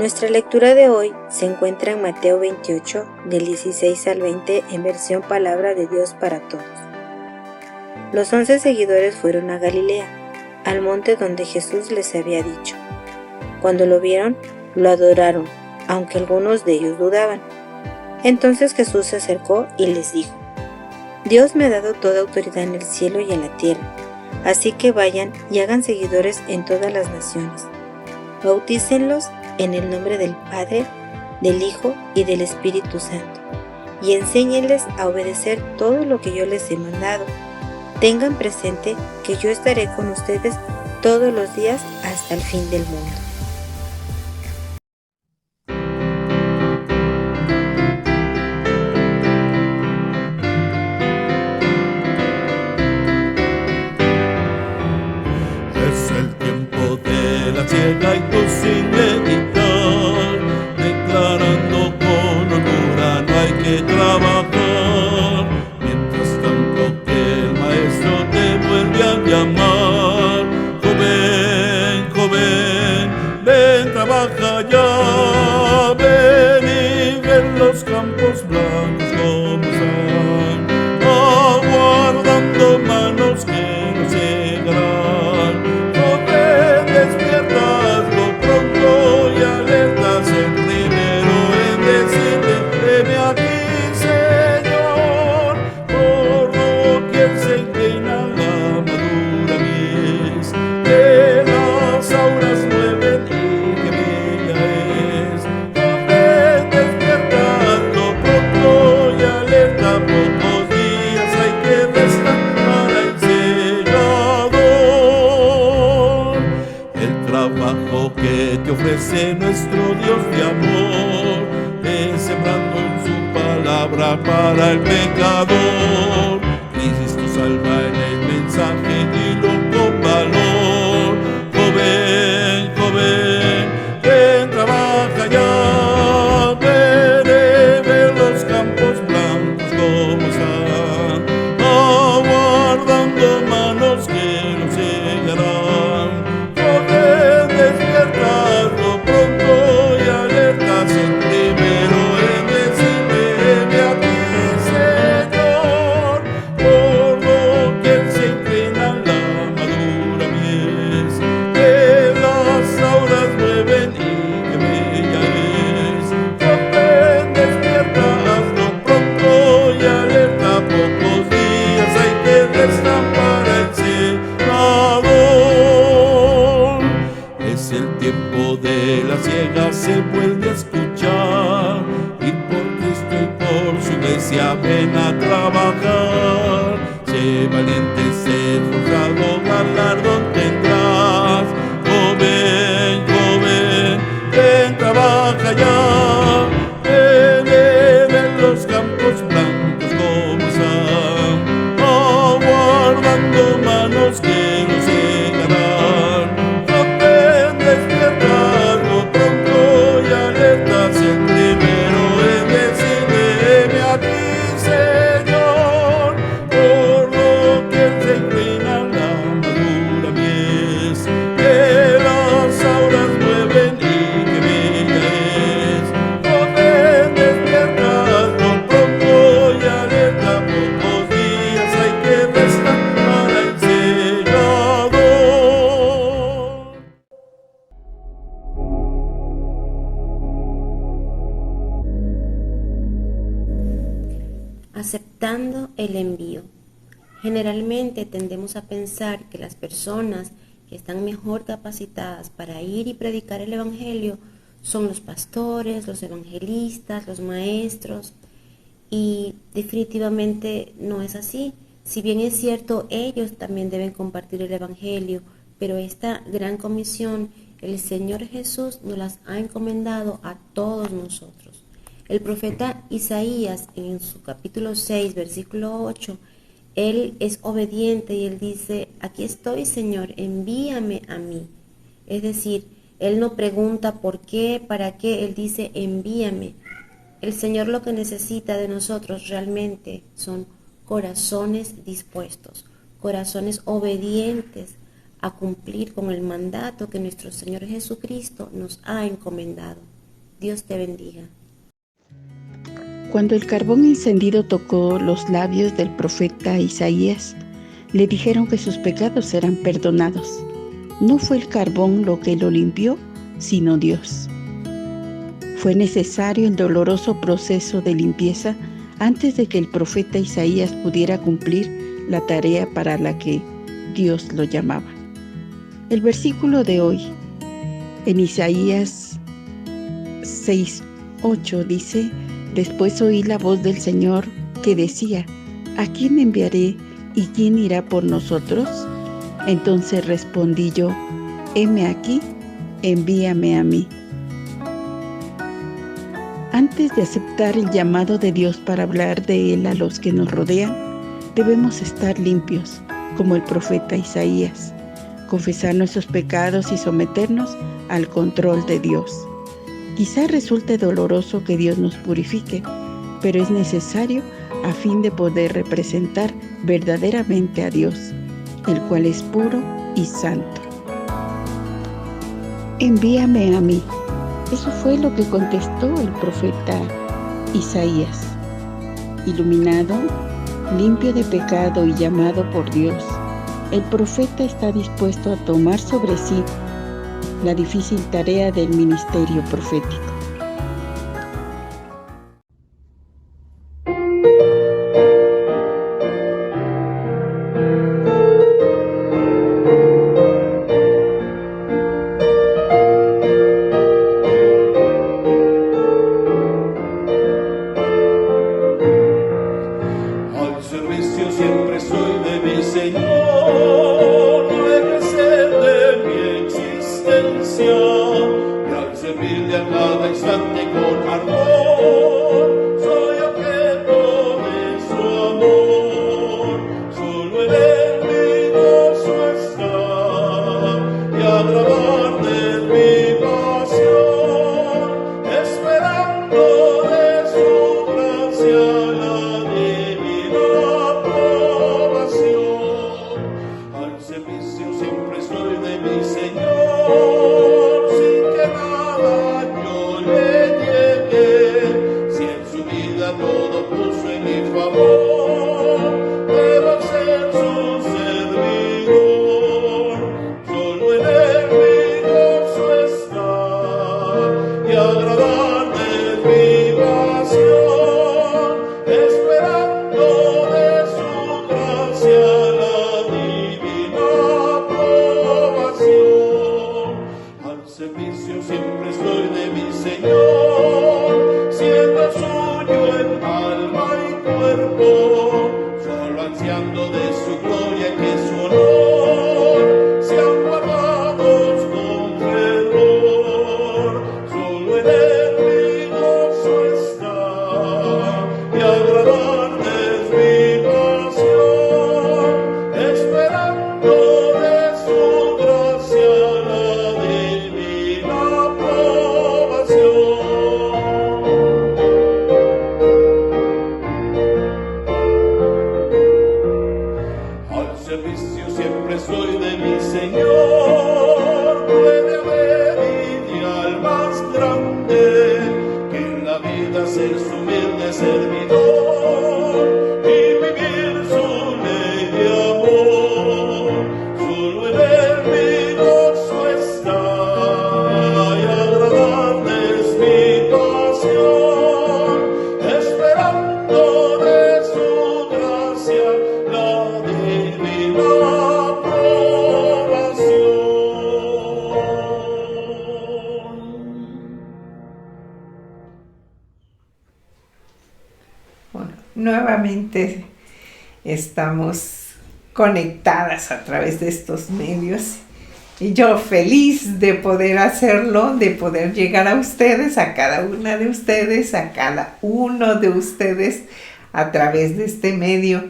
Nuestra lectura de hoy se encuentra en Mateo 28, del 16 al 20, en versión Palabra de Dios para Todos. Los 11 seguidores fueron a Galilea, al monte donde Jesús les había dicho. Cuando lo vieron, lo adoraron, aunque algunos de ellos dudaban. Entonces Jesús se acercó y les dijo: Dios me ha dado toda autoridad en el cielo y en la tierra, así que vayan y hagan seguidores en todas las naciones. Bautícenlos en el nombre del Padre, del Hijo y del Espíritu Santo, y enséñenles a obedecer todo lo que yo les he mandado. Tengan presente que yo estaré con ustedes todos los días hasta el fin del mundo. Es el tiempo de la siega y tú sin meditar, declarando con holgura no hay que trabajar. Mientras tanto que el maestro te vuelve a llamar: joven, joven, ven, trabaja ya, ven y ven los campos blancos como están, aguardando manos que nos llegarán. Joven, despiertas pronto y alertas el primero en decirle: heme aquí, Señor. Por doquier se inclina la madura mies, que las auras mueven y que bella es. Joven, despiertas pronto y alerta, pocos días hay que restar para el segador. El trabajo que te ofrece nuestro Dios de amor es sembrando en su palabra para el pecador. Cristo salva en el mensaje, dilo con valor. Joven, joven, ven, trabaja ya, ven, ven los campos blancos como están, aguardando manos que nos llegarán. Joven, despiertas pronto y alertas el primero en decirle: heme aquí, Señor. Por doquier se inclina la madura mies, que las auras mueven y que bella es. Joven, despiertas pronto y alerta, pocos días hay que restar para el segador. Es el tiempo de la siega, se vuelve a escuchar, y por Cristo y por su iglesia ven a trabajar. Sé valiente, sé esforzado, galardón tendrás. Joven, joven, ven, trabaja ya, ven, ven los campos blancos como están, aguardando manos que nos llegarán. Joven, despiertas pronto y alertas el primero en decirle: heme aquí, Señor. Por doquier se inclina la madura mies, que las auras mueven y que bella es. Joven, despiertas pronto y alerta, pocos días hay que restar para el segador. Aceptando el envío. Generalmente tendemos a pensar que las personas que están mejor capacitadas para ir y predicar el Evangelio son los pastores, los evangelistas, los maestros, y definitivamente no es así. Si bien es cierto, ellos también deben compartir el Evangelio, pero esta gran comisión el Señor Jesús nos las ha encomendado a todos nosotros. El profeta Isaías, en su capítulo 6, versículo 8, él es obediente y él dice: aquí estoy, Señor, envíame a mí. Es decir, él no pregunta por qué, para qué, él dice: envíame. El Señor lo que necesita de nosotros realmente son corazones dispuestos, corazones obedientes a cumplir con el mandato que nuestro Señor Jesucristo nos ha encomendado. Dios te bendiga. Cuando el carbón encendido tocó los labios del profeta Isaías, le dijeron que sus pecados eran perdonados. No fue el carbón lo que lo limpió, sino Dios. Fue necesario el doloroso proceso de limpieza antes de que el profeta Isaías pudiera cumplir la tarea para la que Dios lo llamaba. El versículo de hoy, en Isaías 6:8 dice: Después oí la voz del Señor que decía: ¿A quién enviaré y quién irá por nosotros? Entonces respondí yo: heme aquí, envíame a mí. Antes de aceptar el llamado de Dios para hablar de Él a los que nos rodean, debemos estar limpios, como el profeta Isaías, confesar nuestros pecados y someternos al control de Dios. Quizá resulte doloroso que Dios nos purifique, pero es necesario a fin de poder representar verdaderamente a Dios, el cual es puro y santo. Envíame a mí. Eso fue lo que contestó el profeta Isaías. Iluminado, limpio de pecado y llamado por Dios, el profeta está dispuesto a tomar sobre sí la difícil tarea del ministerio profético. Al servicio siempre soy de mi Señor, no he de ser de mi existencia, y al servirle a cada instante con ardor, soy objeto de su amor. Solo en él mi gozo está, y agradarle es mi pasión, esperando de su gracia la divina aprobación. Al servicio siempre estoy de mi Señor, sin que nada yo le niegue. Si en su vida todo puso en mi favor, debo ser su servidor. Solo en él mi gozo está, y agradarle es mi pasión, esperando de su gracia la divina aprobación. Al servicio siempre estoy de mi Señor, siendo suyo en alma y cuerpo, solo ansiando de su gloria y que su honor sean guardados con fervor. Solo en él mi gozo está, y agradarle es mi pasión, esperando de su gracia la divina aprobación. Al servicio siempre soy de mi Señor, puede haber ideal más grande que en la vida ser su humilde servidor y vivir su ley de amor. Solo en él mi gozo está, y agradarle es mi pasión, esperando de su gracia la divina aprobación. Bueno, nuevamente estamos conectadas a través de estos medios y yo feliz de poder hacerlo, de poder llegar a ustedes, a cada una de ustedes, a cada uno de ustedes a través de este medio,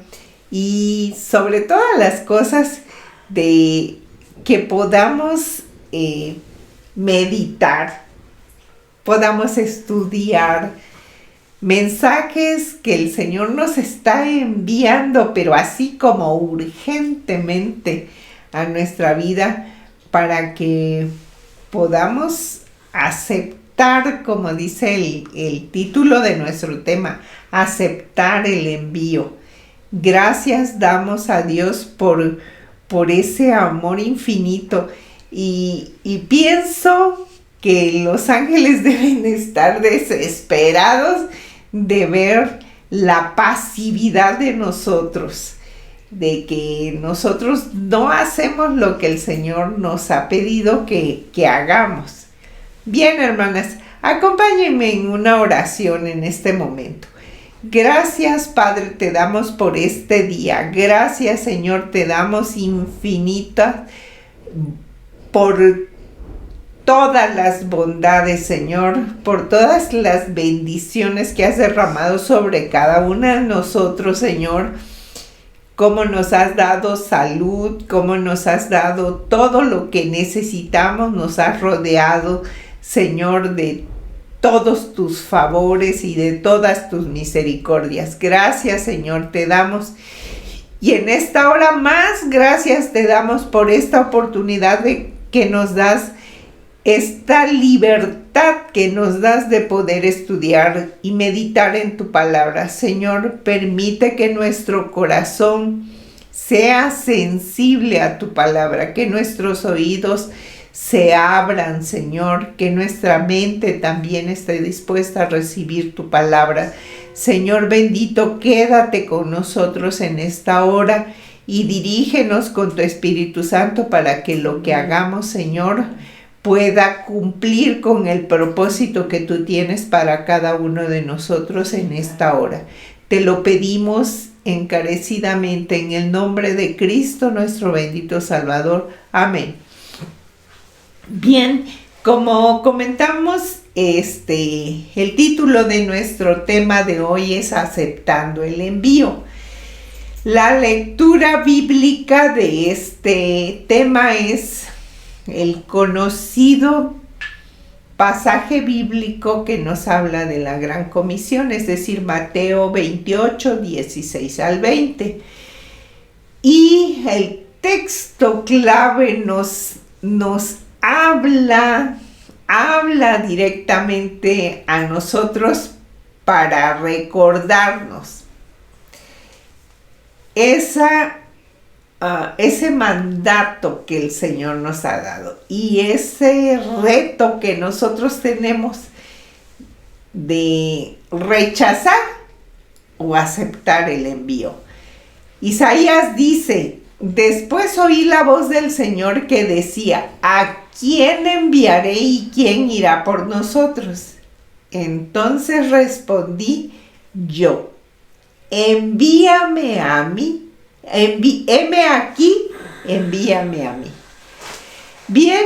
y sobre todas las cosas de que podamos meditar, podamos estudiar mensajes que el Señor nos está enviando, pero así como urgentemente a nuestra vida, para que podamos aceptar aceptar, como dice el título de nuestro tema, aceptar el envío. Gracias damos a Dios por ese amor infinito. Y pienso que los ángeles deben estar desesperados de ver la pasividad de nosotros, de que nosotros no hacemos lo que el Señor nos ha pedido que hagamos. Bien, hermanas, acompáñenme en una oración en este momento. Gracias, Padre, te damos por este día. Gracias, Señor, te damos infinitas por todas las bondades, Señor, por todas las bendiciones que has derramado sobre cada una de nosotros, Señor. Cómo nos has dado salud, cómo nos has dado todo lo que necesitamos, nos has rodeado, Señor, de todos tus favores y de todas tus misericordias. Gracias, Señor, te damos. Y en esta hora más, gracias te damos por esta oportunidad de que nos das, esta libertad que nos das de poder estudiar y meditar en tu palabra. Señor, permite que nuestro corazón sea sensible a tu palabra, que nuestros oídos se abran, Señor, que nuestra mente también esté dispuesta a recibir tu palabra. Señor bendito, quédate con nosotros en esta hora y dirígenos con tu Espíritu Santo para que lo que hagamos, Señor, pueda cumplir con el propósito que tú tienes para cada uno de nosotros en esta hora. Te lo pedimos encarecidamente en el nombre de Cristo, nuestro bendito Salvador. Amén. Bien, como comentamos, el título de nuestro tema de hoy es Aceptando el envío. La lectura bíblica de este tema es el conocido pasaje bíblico que nos habla de la Gran Comisión, es decir, Mateo 28, 16 al 20. Y el texto clave nos habla directamente a nosotros para recordarnos ese mandato que el Señor nos ha dado y ese reto que nosotros tenemos de rechazar o aceptar el envío. Isaías dice: después oí la voz del Señor que decía: ¿a quién enviaré y quién irá por nosotros? Entonces respondí yo: envíame a mí. Heme aquí, envíame a mí. Bien,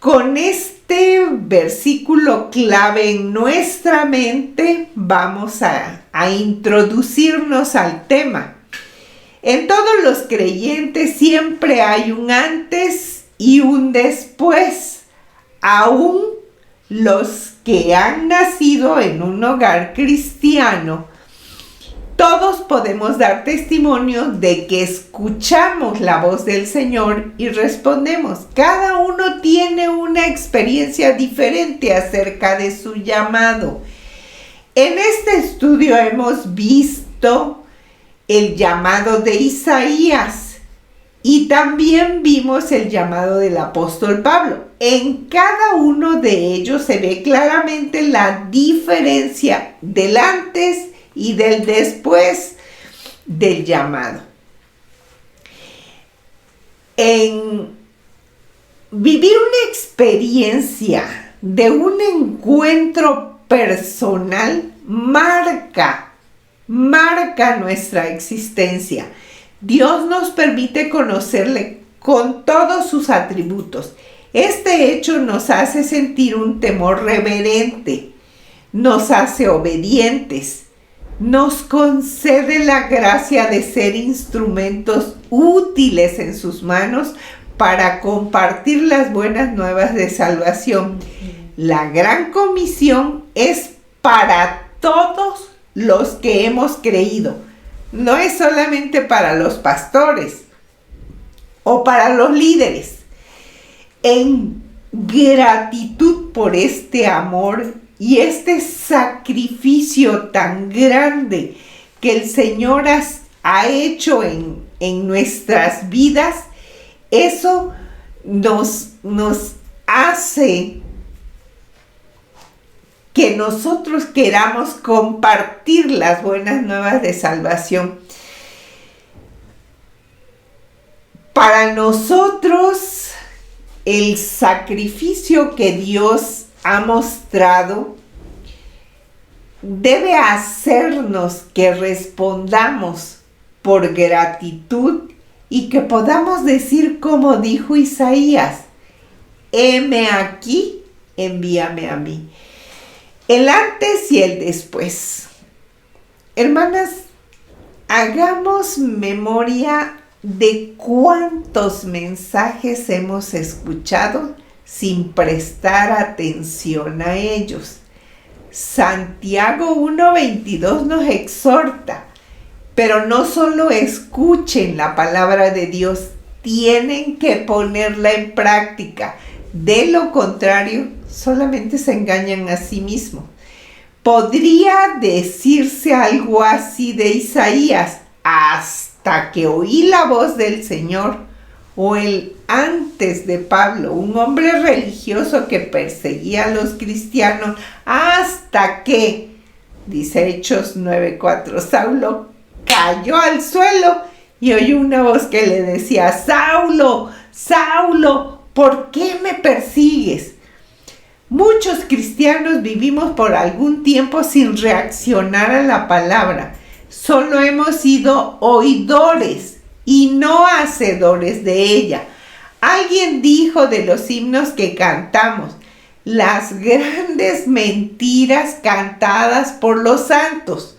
con este versículo clave en nuestra mente vamos a introducirnos al tema. En todos los creyentes siempre hay un antes y un después. Aún los que han nacido en un hogar cristiano, todos podemos dar testimonio de que escuchamos la voz del Señor y respondemos. Cada uno tiene una experiencia diferente acerca de su llamado. En este estudio hemos visto el llamado de Isaías y también vimos el llamado del apóstol Pablo. En cada uno de ellos se ve claramente la diferencia del antes y del después del llamado. En vivir una experiencia de un encuentro personal marca nuestra existencia. Dios nos permite conocerle con todos sus atributos. Este hecho nos hace sentir un temor reverente, nos hace obedientes, nos concede la gracia de ser instrumentos útiles en sus manos para compartir las buenas nuevas de salvación. La Gran Comisión es para todos los que hemos creído. No es solamente para los pastores o para los líderes. En gratitud por este amor y este sacrificio tan grande que el Señor ha hecho en nuestras vidas, eso nos hace que nosotros queramos compartir las buenas nuevas de salvación. Para nosotros, el sacrificio que Dios ha mostrado debe hacernos que respondamos por gratitud y que podamos decir como dijo Isaías: heme aquí, envíame a mí. El antes y el después. Hermanas, hagamos memoria de cuántos mensajes hemos escuchado sin prestar atención a ellos. Santiago 1:22 nos exhorta, pero no solo escuchen la palabra de Dios, tienen que ponerla en práctica. De lo contrario, solamente se engañan a sí mismos. Podría decirse algo así de Isaías: hasta que oí la voz del Señor, o el antes de Pablo, un hombre religioso que perseguía a los cristianos, hasta que, dice Hechos 9:4, Saulo cayó al suelo y oyó una voz que le decía: Saulo, Saulo, ¿por qué me persigues? Muchos cristianos vivimos por algún tiempo sin reaccionar a la palabra. Solo hemos sido oidores y no hacedores de ella. Alguien dijo de los himnos que cantamos: las grandes mentiras cantadas por los santos,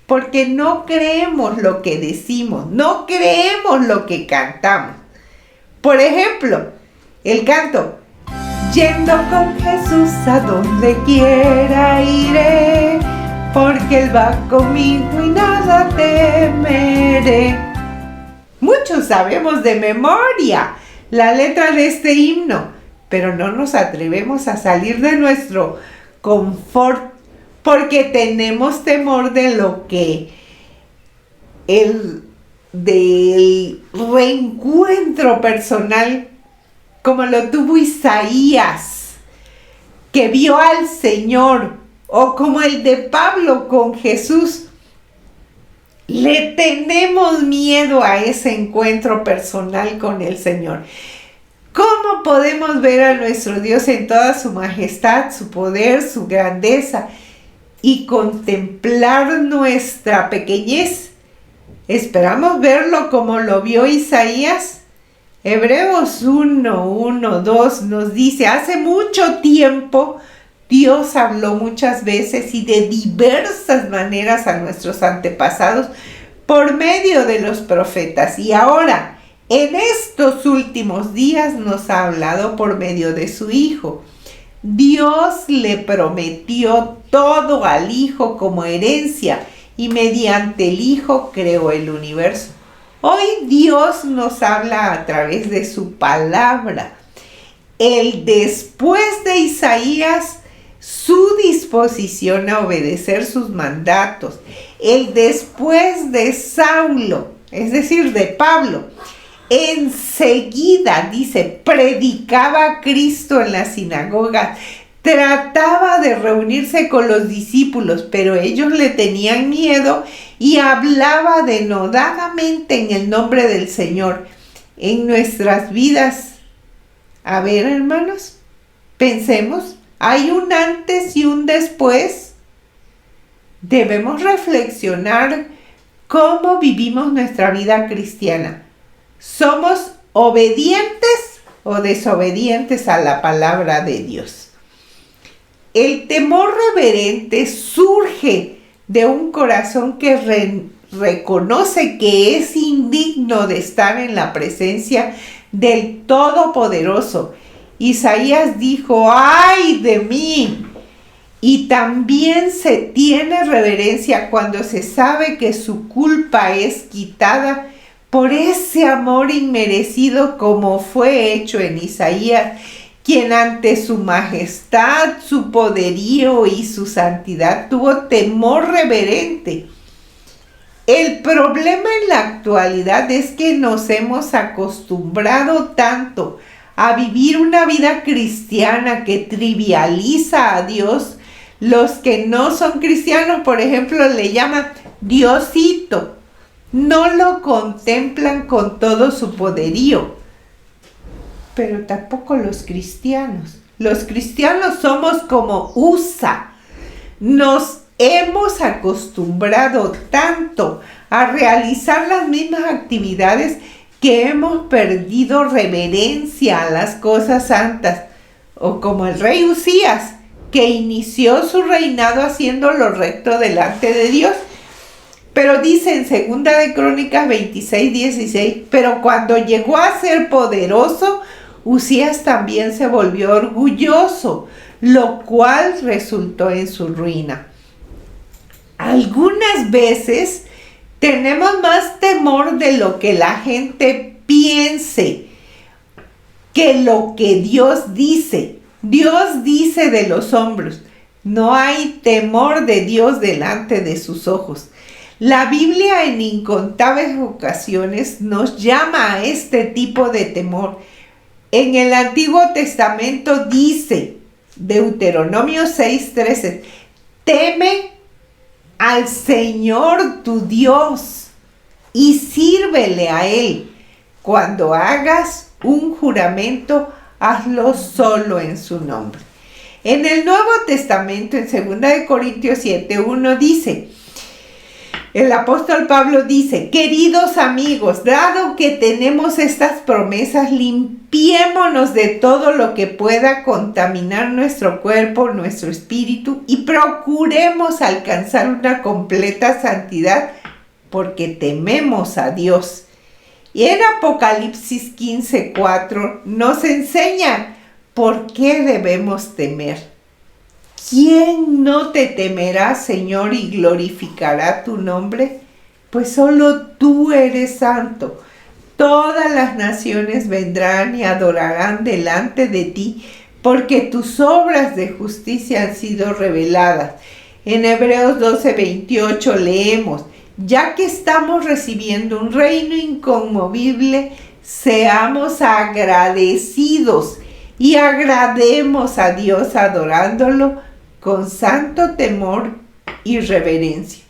porque no creemos lo que decimos, no creemos lo que cantamos. Por ejemplo, el canto: yendo con Jesús a donde quiera iré, porque Él va conmigo y nada temeré. Muchos sabemos de memoria la letra de este himno, pero no nos atrevemos a salir de nuestro confort porque tenemos temor de lo que del reencuentro personal, como lo tuvo Isaías, que vio al Señor, o como el de Pablo con Jesús. Le tenemos miedo a ese encuentro personal con el Señor. ¿Cómo podemos ver a nuestro Dios en toda su majestad, su poder, su grandeza y contemplar nuestra pequeñez? ¿Esperamos verlo como lo vio Isaías? Hebreos 1:2 nos dice: hace mucho tiempo Dios habló muchas veces y de diversas maneras a nuestros antepasados por medio de los profetas, y ahora en estos últimos días nos ha hablado por medio de su Hijo. Dios le prometió todo al Hijo como herencia y mediante el Hijo creó el universo. Hoy Dios nos habla a través de su palabra. El después de Isaías, su disposición a obedecer sus mandatos. El después de Saulo, es decir, de Pablo, enseguida, dice, predicaba a Cristo en las sinagogas, trataba de reunirse con los discípulos, pero ellos le tenían miedo y hablaba denodadamente en el nombre del Señor. En nuestras vidas, a ver, hermanos, pensemos, hay un antes y un después. Debemos reflexionar cómo vivimos nuestra vida cristiana. ¿Somos obedientes o desobedientes a la palabra de Dios? El temor reverente surge de un corazón que reconoce que es indigno de estar en la presencia del Todopoderoso. Isaías dijo: ¡ay de mí! Y también se tiene reverencia cuando se sabe que su culpa es quitada por ese amor inmerecido como fue hecho en Isaías, quien ante su majestad, su poderío y su santidad tuvo temor reverente. El problema en la actualidad es que nos hemos acostumbrado tanto a vivir una vida cristiana que trivializa a Dios. Los que no son cristianos, por ejemplo, le llaman Diosito. No lo contemplan con todo su poderío. Pero tampoco los cristianos. Los cristianos somos como USA. Nos hemos acostumbrado tanto a realizar las mismas actividades que hemos perdido reverencia a las cosas santas. O como el rey Usías, que inició su reinado haciendo lo recto delante de Dios. Pero dice en 2 de Crónicas 26:16, pero cuando llegó a ser poderoso, Usías también se volvió orgulloso, lo cual resultó en su ruina. Algunas veces tenemos más temor de lo que la gente piense que lo que Dios dice. Dios dice de los hombres, no hay temor de Dios delante de sus ojos. La Biblia en incontables ocasiones nos llama a este tipo de temor. En el Antiguo Testamento dice, Deuteronomio 6:13, teme al Señor tu Dios y sírvele a Él. Cuando hagas un juramento, hazlo solo en su nombre. En el Nuevo Testamento, en 2 de Corintios 7:1 dice, el apóstol Pablo dice, queridos amigos, dado que tenemos estas promesas, limpiémonos de todo lo que pueda contaminar nuestro cuerpo, nuestro espíritu, y procuremos alcanzar una completa santidad, porque tememos a Dios. Y en Apocalipsis 15:4 nos enseña por qué debemos temer. ¿Quién no te temerá, Señor, y glorificará tu nombre? Pues solo tú eres santo. Todas las naciones vendrán y adorarán delante de ti, porque tus obras de justicia han sido reveladas. En Hebreos 12:28 leemos, ya que estamos recibiendo un reino inconmovible, seamos agradecidos y agrademos a Dios adorándolo con santo temor y reverencia.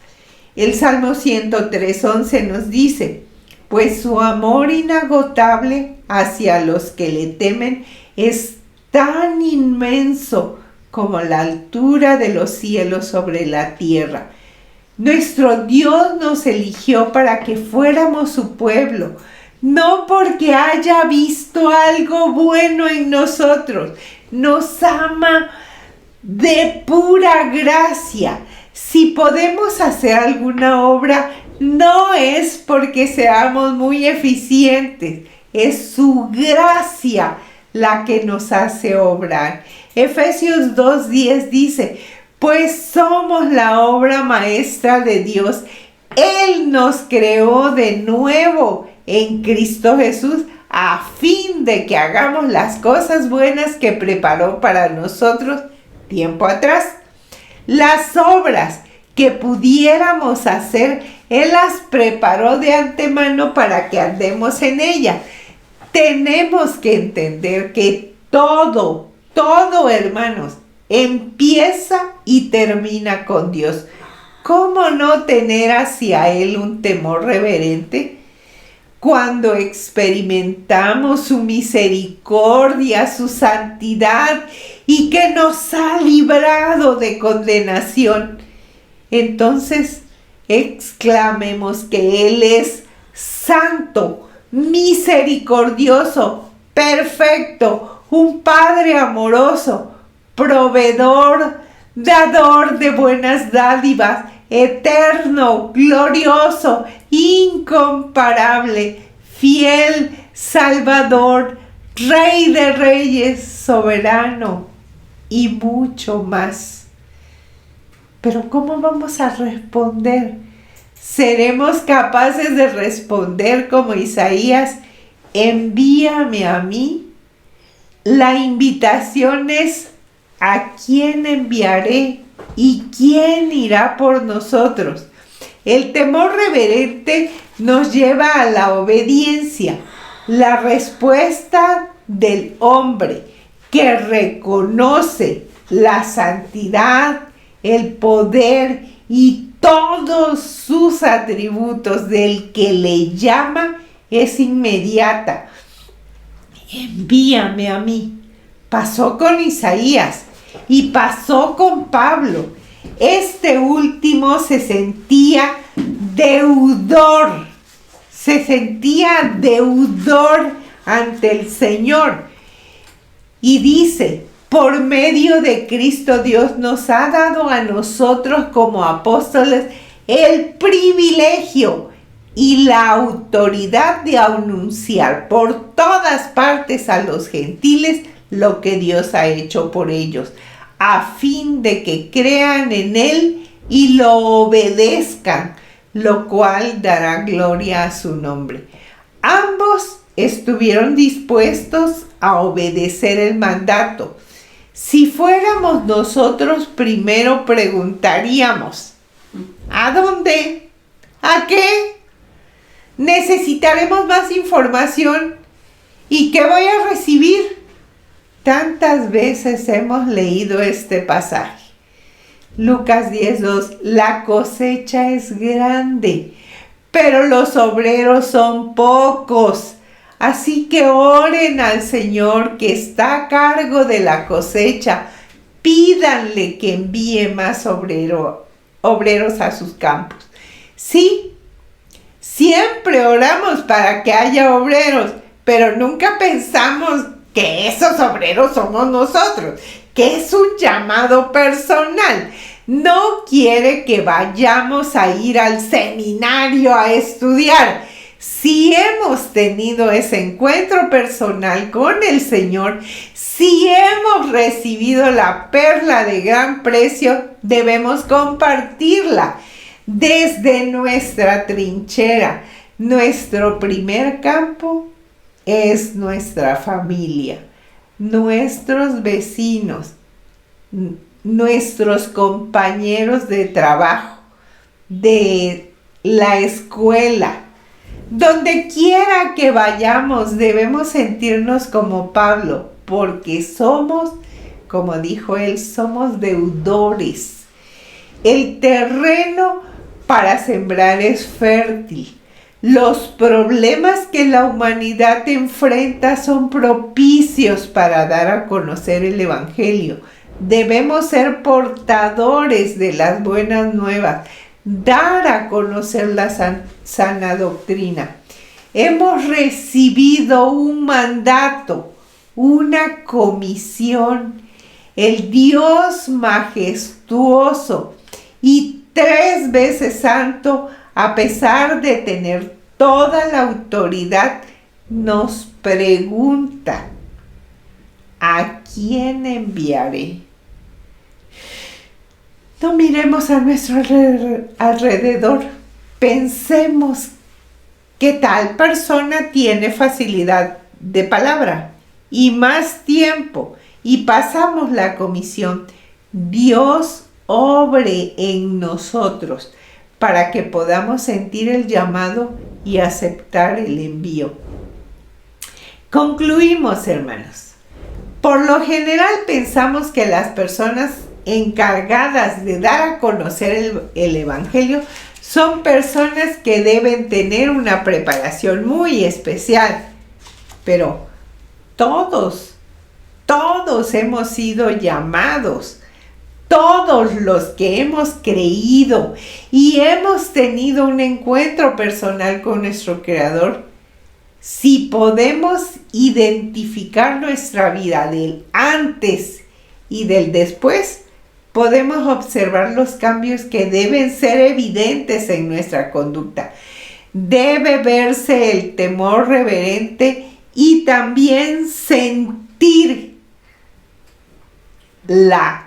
El Salmo 103:11 nos dice, pues su amor inagotable hacia los que le temen es tan inmenso como la altura de los cielos sobre la tierra. Nuestro Dios nos eligió para que fuéramos su pueblo, no porque haya visto algo bueno en nosotros. Nos ama de pura gracia. Si podemos hacer alguna obra, no es porque seamos muy eficientes, es su gracia la que nos hace obrar. Efesios 2:10 dice, pues somos la obra maestra de Dios. Él nos creó de nuevo en Cristo Jesús a fin de que hagamos las cosas buenas que preparó para nosotros tiempo atrás. Las obras que pudiéramos hacer, Él las preparó de antemano para que andemos en ella. Tenemos que entender que todo, hermanos, empieza y termina con Dios. ¿Cómo no tener hacia Él un temor reverente? Cuando experimentamos su misericordia, su santidad y que nos ha librado de condenación, entonces exclamemos que Él es santo, misericordioso, perfecto, un Padre amoroso, proveedor, dador de buenas dádivas, eterno, glorioso, incomparable, fiel, salvador, Rey de reyes, soberano y mucho más. Pero ¿cómo vamos a responder? ¿Seremos capaces de responder como Isaías? Envíame a mí. la invitación es: ¿a quién enviaré y quién irá por nosotros? El temor reverente nos lleva a la obediencia, la respuesta del hombre que reconoce la santidad, el poder y todos sus atributos del que le llama es inmediata. Envíame a mí. Pasó con Isaías y pasó con Pablo. Este último se sentía deudor ante el Señor. Y dice: por medio de Cristo Dios nos ha dado a nosotros como apóstoles el privilegio y la autoridad de anunciar por todas partes a los gentiles lo que Dios ha hecho por ellos, a fin de que crean en Él y lo obedezcan, lo cual dará gloria a su nombre. Ambos estuvieron dispuestos a obedecer el mandato. Si fuéramos nosotros, primero preguntaríamos: ¿a dónde? ¿A qué? ¿Necesitaremos más información? ¿Y qué voy a recibir? Tantas veces hemos leído este pasaje. Lucas 10:2: la cosecha es grande, pero los obreros son pocos. Así que oren al Señor que está a cargo de la cosecha. Pídanle que envíe más obreros a sus campos. Sí, siempre oramos para que haya obreros, pero nunca pensamos que esos obreros somos nosotros, que es un llamado personal. No quiere que vayamos a ir al seminario a estudiar. Si hemos tenido ese encuentro personal con el Señor, si hemos recibido la perla de gran precio, debemos compartirla desde nuestra trinchera. Nuestro primer campo es nuestra familia, nuestros vecinos, nuestros compañeros de trabajo, de la escuela. Donde quiera que vayamos, debemos sentirnos como Pablo, porque somos, como dijo él, somos deudores. El terreno para sembrar es fértil. Los problemas que la humanidad enfrenta son propicios para dar a conocer el Evangelio. Debemos ser portadores de las buenas nuevas, dar a conocer la sana doctrina. Hemos recibido un mandato, una comisión. El Dios majestuoso y 3 veces santo, a pesar de tener toda la autoridad, nos pregunta: ¿a quién enviaré? No miremos a nuestro alrededor. Pensemos que tal persona tiene facilidad de palabra y más tiempo, y pasamos la comisión. Dios obre en nosotros para que podamos sentir el llamado y aceptar el envío. Concluimos, hermanos. Por lo general pensamos que las personas encargadas de dar a conocer el Evangelio son personas que deben tener una preparación muy especial. Pero todos hemos sido llamados. Todos los que hemos creído y hemos tenido un encuentro personal con nuestro Creador, si podemos identificar nuestra vida del antes y del después, podemos observar los cambios que deben ser evidentes en nuestra conducta. Debe verse el temor reverente y también sentir la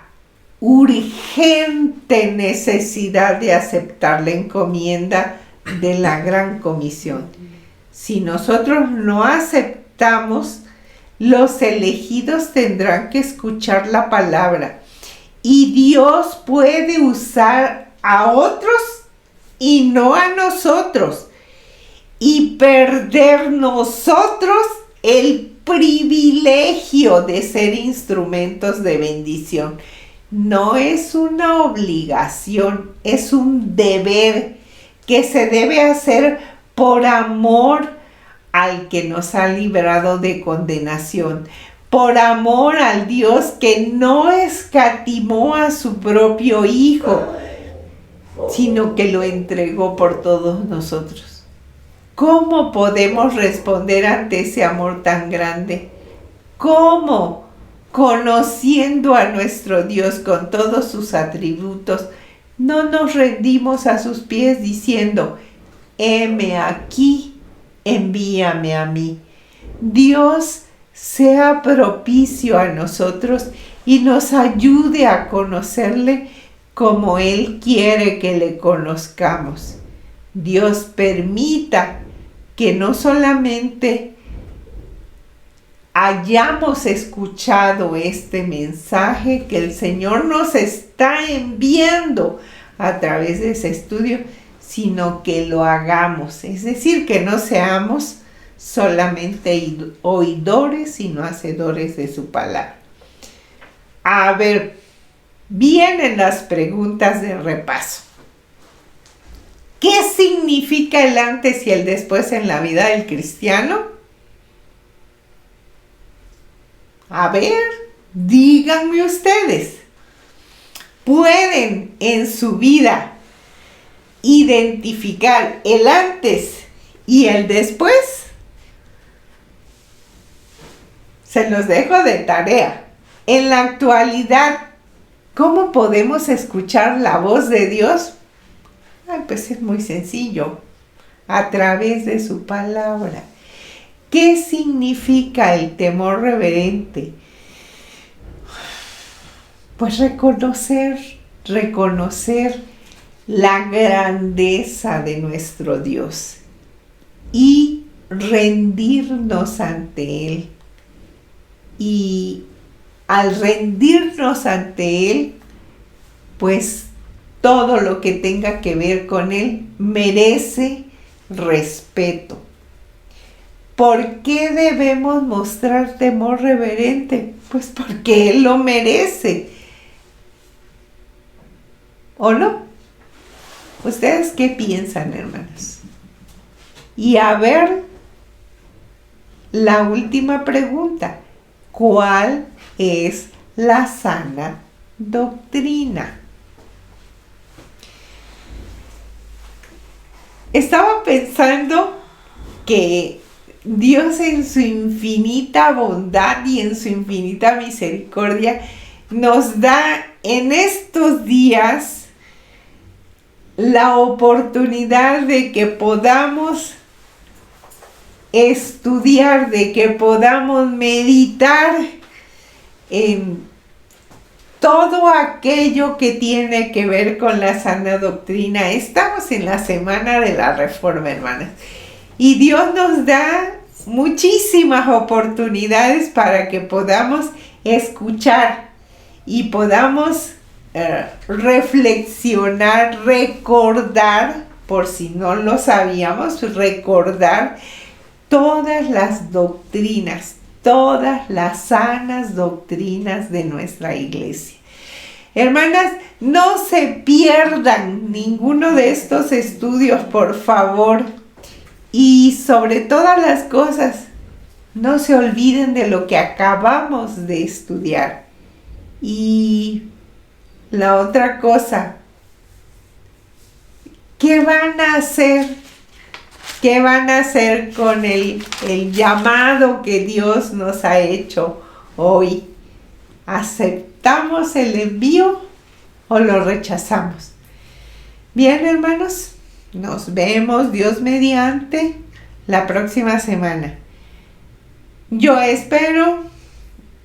urgente necesidad de aceptar la encomienda de la gran comisión. Si nosotros no aceptamos Los elegidos tendrán que escuchar la palabra. Y Dios puede usar a otros y no a nosotros. Y perder nosotros el privilegio de ser instrumentos de bendición. No es una obligación, es un deber que se debe hacer por amor al que nos ha librado de condenación, por amor al Dios que no escatimó a su propio Hijo, sino que lo entregó por todos nosotros. ¿Cómo podemos responder ante ese amor tan grande? ¿Cómo? Conociendo a nuestro Dios con todos sus atributos, no nos rendimos a sus pies diciendo: heme aquí, envíame a mí. Dios sea propicio a nosotros y nos ayude a conocerle como Él quiere que le conozcamos. Dios permita que no solamente hayamos escuchado este mensaje que el Señor nos está enviando a través de ese estudio, sino que lo hagamos. Es decir, que no seamos solamente oidores, sino hacedores de su palabra. A ver, vienen las preguntas de repaso. ¿Qué significa el antes y el después en la vida del cristiano? A ver, díganme ustedes. ¿Pueden en su vida identificar el antes y el después? Se los dejo de tarea. En la actualidad, ¿cómo podemos escuchar la voz de Dios? Pues es muy sencillo, a través de su palabra. ¿Qué significa el temor reverente? Pues reconocer la grandeza de nuestro Dios y rendirnos ante Él. Y al rendirnos ante Él, pues todo lo que tenga que ver con Él merece respeto. ¿Por qué debemos mostrar temor reverente? Pues porque Él lo merece. ¿O no? ¿Ustedes qué piensan, hermanos? Y a ver, la última pregunta. ¿Cuál es la sana doctrina? Estaba pensando que Dios en su infinita bondad y en su infinita misericordia nos da en estos días la oportunidad de que podamos estudiar, de que podamos meditar en todo aquello que tiene que ver con la sana doctrina. Estamos en la semana de la Reforma, hermanas. Y Dios nos da muchísimas oportunidades para que podamos escuchar y podamos reflexionar, recordar, por si no lo sabíamos, recordar todas las doctrinas, todas las sanas doctrinas de nuestra iglesia. Hermanas, no se pierdan ninguno de estos estudios, por favor. Y sobre todas las cosas, no se olviden de lo que acabamos de estudiar. Y la otra cosa, ¿qué van a hacer? ¿Qué van a hacer con el llamado que Dios nos ha hecho hoy? ¿Aceptamos el envío o lo rechazamos? Bien, hermanos, nos vemos, Dios mediante, la próxima semana. Yo espero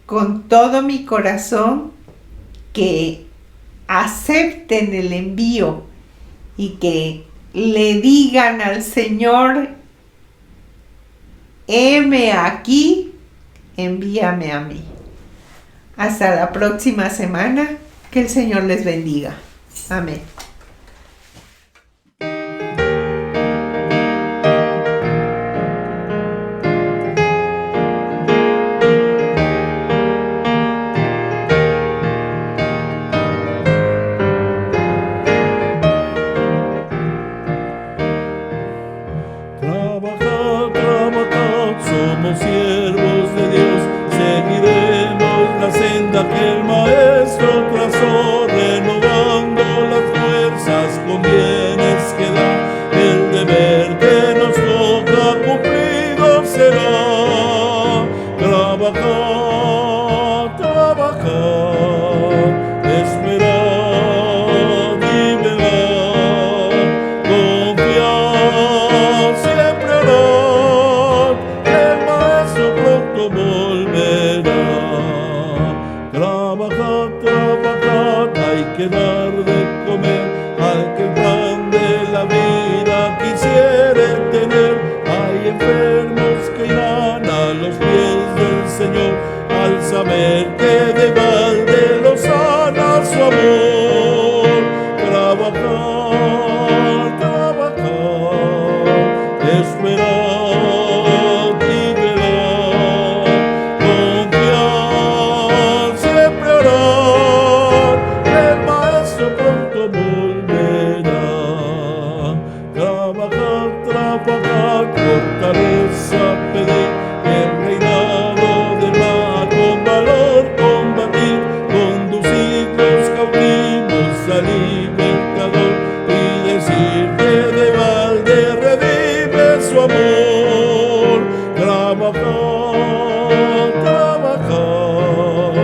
con todo mi corazón que acepten el envío y que le digan al Señor: heme aquí, envíame a mí. Hasta la próxima semana, que el Señor les bendiga. Amén. Trabajad, trabajad, somos siervos de Dios, seguiremos la senda que el Maestro trazó, renovando las fuerzas con bienes que da, el deber que nos toca cumplido será. Trabajad, trabajad, esperad y velad, confiad, siempre orad, que el Maestro pronto volverá. Trabajad, trabajad, hay que dar de comer al que el pan de la vida quisiere tener. Hay enfermos que irán a los pies del Señor al saber que de balde los sana su amor. Trabajad, trabajad, esperad y velad, confiad, siempre orad, que el Maestro pronto volverá. Trabajad, trabajad, fortaleza pedid, el reinado del mar con valor combatid, conducid los cautivos al libertador y decir que de balde revive su amor. Trabajad, trabajad,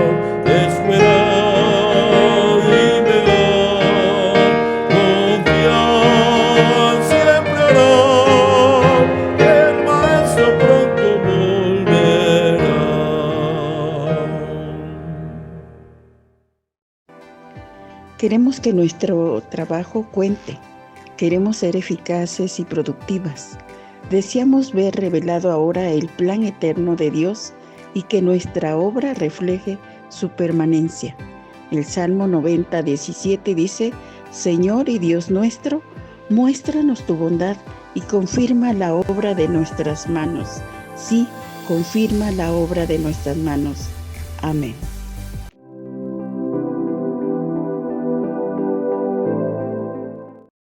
esperad y velad, confiad, siempre orad, que el Maestro pronto volverá. Queremos que nuestro trabajo cuente. Queremos ser eficaces y productivas. Deseamos ver revelado ahora el plan eterno de Dios y que nuestra obra refleje su permanencia. El Salmo 90:17 dice: Señor y Dios nuestro, muéstranos tu bondad y confirma la obra de nuestras manos. Sí, confirma la obra de nuestras manos. Amén.